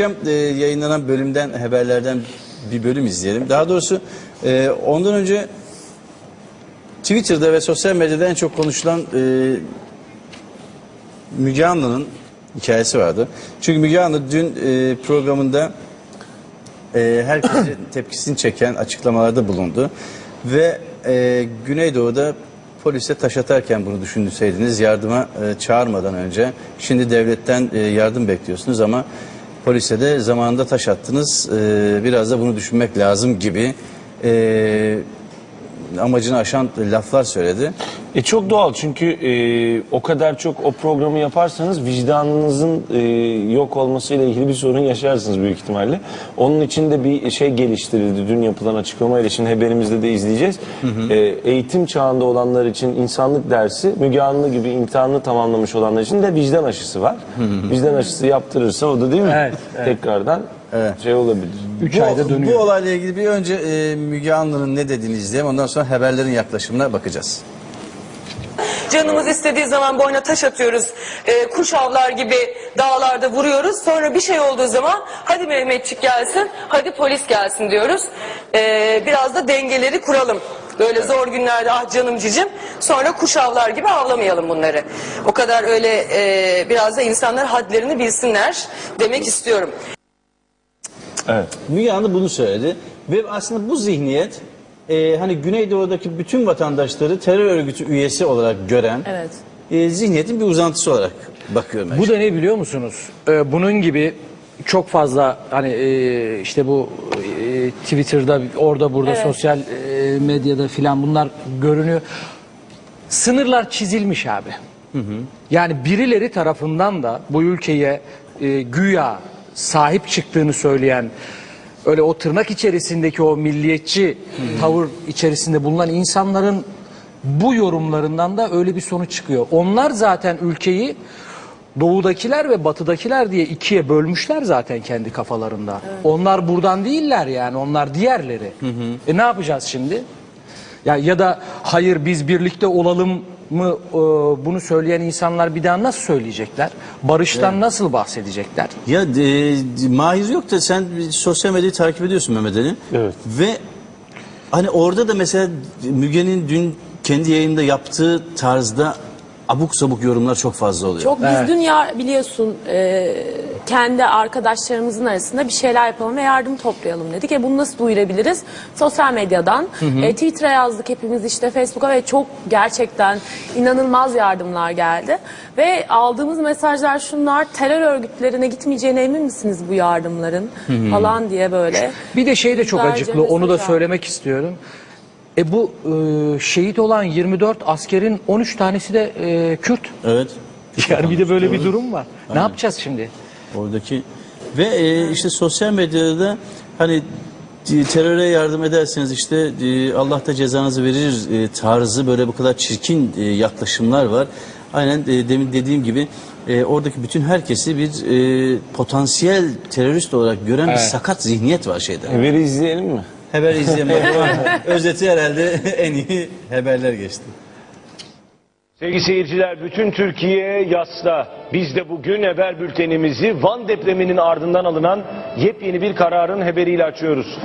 akşam yayınlanan bölümden, haberlerden bir bölüm izleyelim. Daha doğrusu ondan önce Twitter'da ve sosyal medyada en çok konuşulan Müge Anlı'nın hikayesi vardı. Çünkü Müge Anlı dün programında herkesin tepkisini çeken açıklamalarda bulundu. Ve Güneydoğu'da polise taş atarken bunu düşünseydiniz, yardıma çağırmadan önce, şimdi devletten yardım bekliyorsunuz ama polise de zamanında taş attınız, biraz da bunu düşünmek lazım gibi amacını aşan laflar söyledi. Çok doğal, çünkü o kadar çok o programı yaparsanız vicdanınızın yok olmasıyla ilgili bir sorun yaşarsınız büyük ihtimalle. Onun için de bir şey geliştirildi dün yapılan açıklamayla, şimdi haberimizde de izleyeceğiz. Eğitim çağında olanlar için insanlık dersi, Müge Anlı gibi imtihanını tamamlamış olanlar için de vicdan aşısı var. Vicdan aşısı yaptırırsa o da, değil mi? Evet, evet. Tekrardan şey olabilir. 3 ayda dönüyor. Bu olayla ilgili bir önce Müge Anlı'nın ne dediğini izleyelim. Ondan sonra haberlerin yaklaşımına bakacağız. Canımız istediği zaman boyuna taş atıyoruz, kuş avlar gibi dağlarda vuruyoruz. Sonra bir şey olduğu zaman hadi Mehmetçik gelsin, hadi polis gelsin diyoruz. Biraz da dengeleri kuralım. Böyle zor günlerde ah canım cicim, sonra kuş avlar gibi avlamayalım bunları. O kadar öyle biraz da insanlar hadlerini bilsinler demek istiyorum. Evet. Müge Anlı bunu söyledi ve aslında bu zihniyet hani Güneydoğu'daki bütün vatandaşları terör örgütü üyesi olarak gören zihniyetin bir uzantısı olarak bakıyorum. Bu da ne biliyor musunuz? Bunun gibi çok fazla hani işte bu Twitter'da, orada burada sosyal medyada filan bunlar görünüyor. Sınırlar çizilmiş abi. Yani birileri tarafından da bu ülkeye güya sahip çıktığını söyleyen, öyle o tırnak içerisindeki o milliyetçi tavır içerisinde bulunan insanların bu yorumlarından da öyle bir sonuç çıkıyor. Onlar zaten ülkeyi doğudakiler ve batıdakiler diye ikiye bölmüşler zaten kendi kafalarında. Evet. Onlar buradan değiller yani, onlar diğerleri. Ne yapacağız şimdi? Ya da hayır biz birlikte olalım mı bunu söyleyen insanlar bir daha nasıl söyleyecekler? Barıştan nasıl bahsedecekler? Ya Mahir yok da sen sosyal medyayı takip ediyorsun Mehmet Ali. Evet. Ve hani orada da mesela Müge'nin dün kendi yayında yaptığı tarzda abuk sabuk yorumlar çok fazla oluyor. Çok biz dünya biliyorsun kendi arkadaşlarımızın arasında bir şeyler yapalım ve yardım toplayalım dedik. Bunu nasıl duyurabiliriz? Sosyal medyadan. Twitter'a yazdık hepimiz, işte Facebook'a, ve çok gerçekten inanılmaz yardımlar geldi. Ve aldığımız mesajlar şunlar: terör örgütlerine gitmeyeceğine emin misiniz bu yardımların falan diye böyle. Bir de şey de çok Güzelce acıklı, onu da mesaj söylemek istiyorum. Bu şehit olan 24 askerin 13 tanesi de Kürt. Evet. Yani bir de böyle bir durum var. Ne yapacağız şimdi? Oradaki ve işte sosyal medyada da hani teröre yardım ederseniz işte Allah da cezanızı verir tarzı böyle bu kadar çirkin yaklaşımlar var. Aynen demin dediğim gibi oradaki bütün herkesi bir potansiyel terörist olarak gören bir sakat zihniyet var şeyde. Haberi izleyelim mi? Haber izleyelim. Özeti herhalde en iyi haberler geçti. Sevgili seyirciler, bütün Türkiye yasta. Biz de bugün haber bültenimizi Van depreminin ardından alınan yepyeni bir kararın haberiyle açıyoruz.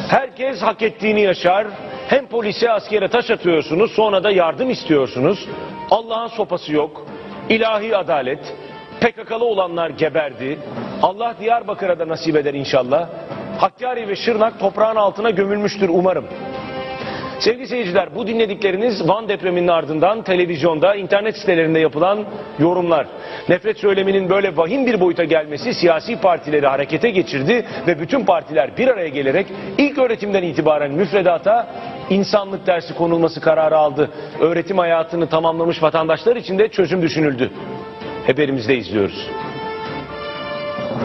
Herkes hak ettiğini yaşar. Hem polise, askere taş atıyorsunuz, sonra da yardım istiyorsunuz. Allah'ın sopası yok. İlahi adalet. PKK'lı olanlar geberdi. Allah Diyarbakır'a da nasip eder inşallah. Hakkari ve Şırnak toprağın altına gömülmüştür umarım. Sevgili seyirciler, bu dinledikleriniz Van depreminin ardından televizyonda, internet sitelerinde yapılan yorumlar. Nefret söyleminin böyle vahim bir boyuta gelmesi siyasi partileri harekete geçirdi ve bütün partiler bir araya gelerek ilk öğretimden itibaren müfredata insanlık dersi konulması kararı aldı. Öğretim hayatını tamamlamış vatandaşlar için de çözüm düşünüldü. Haberimizde izliyoruz.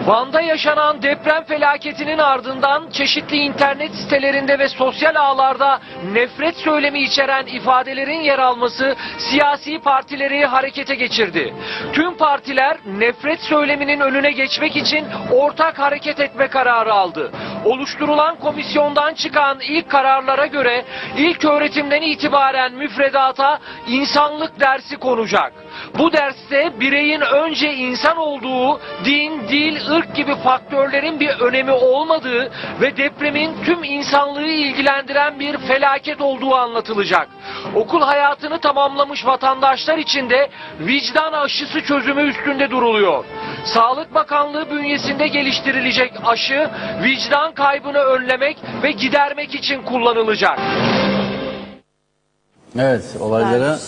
Van'da yaşanan deprem felaketinin ardından çeşitli internet sitelerinde ve sosyal ağlarda nefret söylemi içeren ifadelerin yer alması siyasi partileri harekete geçirdi. Tüm partiler nefret söyleminin önüne geçmek için ortak hareket etme kararı aldı. Oluşturulan komisyondan çıkan ilk kararlara göre ilk öğretimden itibaren müfredata insanlık dersi konacak. Bu derste bireyin önce insan olduğu, din, dil, ırk gibi faktörlerin bir önemi olmadığı ve depremin tüm insanlığı ilgilendiren bir felaket olduğu anlatılacak. Okul hayatını tamamlamış vatandaşlar için de vicdan aşısı çözümü üstünde duruluyor. Sağlık Bakanlığı bünyesinde geliştirilecek aşı vicdan kaybını önlemek ve gidermek için kullanılacak. Evet, olaylara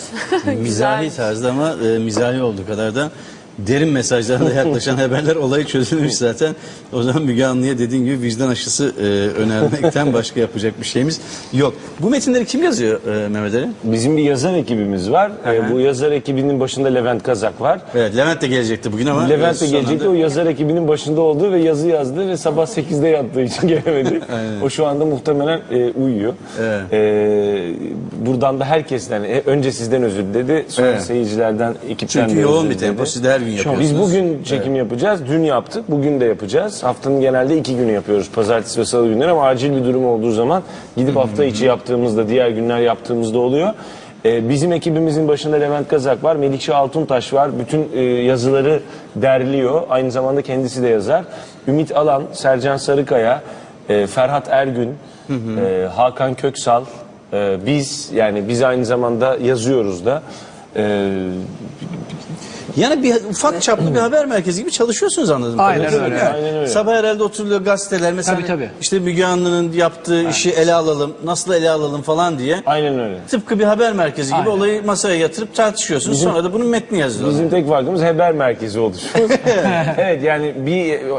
mizahi tarzda ama mizahi olduğu kadar da derin mesajlarla yaklaşan haberler, olayı çözülmüş zaten. O zaman Müge Anlı'ya dediğin gibi vicdan aşısı önermekten başka yapacak bir şeyimiz yok. Bu metinleri kim yazıyor Mehmet Ali? Bizim bir yazar ekibimiz var. Bu yazar ekibinin başında Levent Kazak var. Evet, Levent de gelecekti bugün ama. Levent de gelecekti. O yazar ekibinin başında olduğu ve yazı yazdı ve sabah 8'de yattığı için gelemedi. O şu anda muhtemelen uyuyor. Evet. Buradan da herkesten, önce sizden özür diledi. Sonra Evet. seyircilerden, ekipten Çünkü de yoğun özür bir tempo. diledi. Siz de her gün yapıyorsunuz. Biz bugün çekim yapacağız. Dün yaptık. Bugün de yapacağız. Haftanın genelde 2 günü yapıyoruz. Pazartesi ve salı günleri, ama acil bir durum olduğu zaman gidip hafta içi yaptığımızda, diğer günler yaptığımızda oluyor. Bizim ekibimizin başında Levent Kazak var. Melikşah Altuntaş var. Bütün yazıları derliyor. Aynı zamanda kendisi de yazar. Ümit Alan, Sercan Sarıkaya, Ferhat Ergün, Hakan Köksal, biz aynı zamanda yazıyoruz da. Yani bir ufak çaplı bir haber merkezi gibi çalışıyorsunuz anladığım Aynen kadarıyla. öyle. Yani Aynen öyle. Sabah herhalde oturuluyor gazeteler mesela Tabii. işte Müge Anlı'nın yaptığı işi ele alalım, nasıl ele alalım falan diye. Aynen öyle. Tıpkı bir haber merkezi gibi Aynen. olayı masaya yatırıp tartışıyorsunuz. Sonra da bunun metni yazılıyor. Bizim tek farkımız haber merkezi oluşuyor. Evet, yani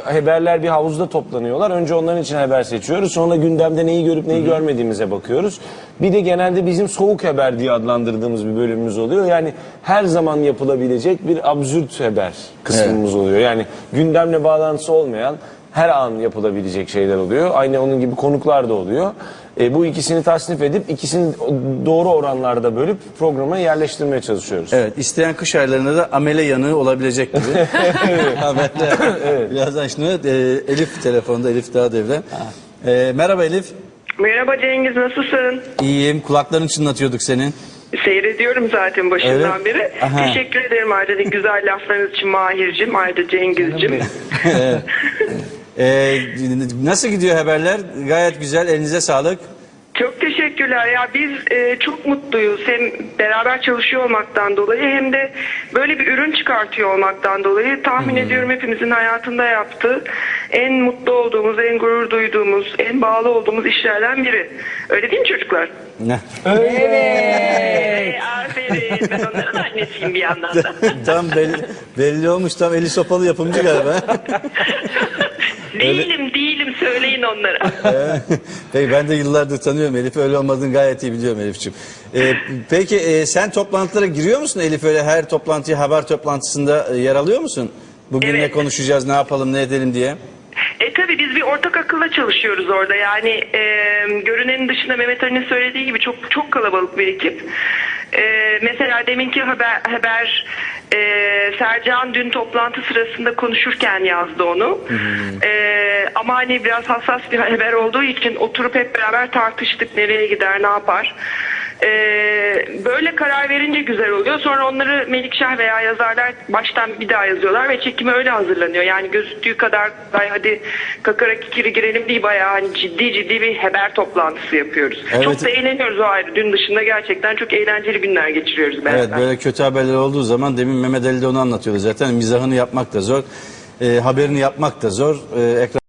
haberler bir havuzda toplanıyorlar. Önce onların için haber seçiyoruz. Sonra gündemde neyi görüp neyi görmediğimize bakıyoruz. Bir de genelde bizim soğuk haber diye adlandırdığımız bir bölümümüz oluyor. Yani her zaman yapılabilecek bir absürt haber kısmımız oluyor. Yani gündemle bağlantısı olmayan, her an yapılabilecek şeyler oluyor. Aynı onun gibi konuklar da oluyor. Bu ikisini tasnif edip ikisini doğru oranlarda bölüp programa yerleştirmeye çalışıyoruz. Evet, isteyen kış aylarında da amele yanığı olabilecek gibi. Haberler. Birazdan şimdi Elif telefonda, Elif Dağdevre. Merhaba Elif. Merhaba Cengiz, nasılsın? İyiyim, kulaklarını çınlatıyorduk senin. Seyrediyorum zaten başından Evet. beri. Aha. Teşekkür ederim ayrıca güzel laflarınız için Mahir'cim, ayrıca Cengiz'cim. Nasıl gidiyor haberler? Gayet güzel, elinize sağlık. Çok teşekkürler. Ya biz çok mutluyuz. Hem beraber çalışıyor olmaktan dolayı hem de böyle bir ürün çıkartıyor olmaktan dolayı tahmin ediyorum hepimizin hayatında yaptığı en mutlu olduğumuz, en gurur duyduğumuz, en bağlı olduğumuz işlerden biri. Öyle değil mi çocuklar? Ne? Aferin. Ben onların annesiyim bir yandan da. Tam belli olmuş, tam eli sopalı yapımcı galiba. Değilim söyleyin onlara. Peki, ben de yıllardır tanıyorum Elif'i, öyle olmadığını gayet iyi biliyorum Elif'ciğim. Peki sen toplantılara giriyor musun Elif, öyle her toplantıya, haber toplantısında yer alıyor musun? Bugün ne Evet. konuşacağız, ne yapalım, ne edelim diye. Tabii biz bir ortak akılla çalışıyoruz orada. Yani görünenin dışında Mehmet Ali'nin söylediği gibi çok kalabalık bir ekip. Mesela deminki haber Sercan dün toplantı sırasında konuşurken yazdı onu. Ama hani biraz hassas bir haber olduğu için oturup hep beraber tartıştık, nereye gider, ne yapar. Böyle karar verince güzel oluyor. Sonra onları Melikşah veya yazarlar baştan bir daha yazıyorlar ve çekime öyle hazırlanıyor. Yani gözüktüğü kadar hadi kakara kikiri girelim değil, bayağı hani ciddi bir haber toplantısı yapıyoruz. Evet. Çok da eğleniyoruz o ayrı. Dün dışında gerçekten çok eğlenceli günler geçiriyoruz beraber. Evet, böyle kötü haberler olduğu zaman demin Mehmet Ali de onu anlatıyordu zaten. Mizahını yapmak da zor, haberini yapmak da zor. Ekran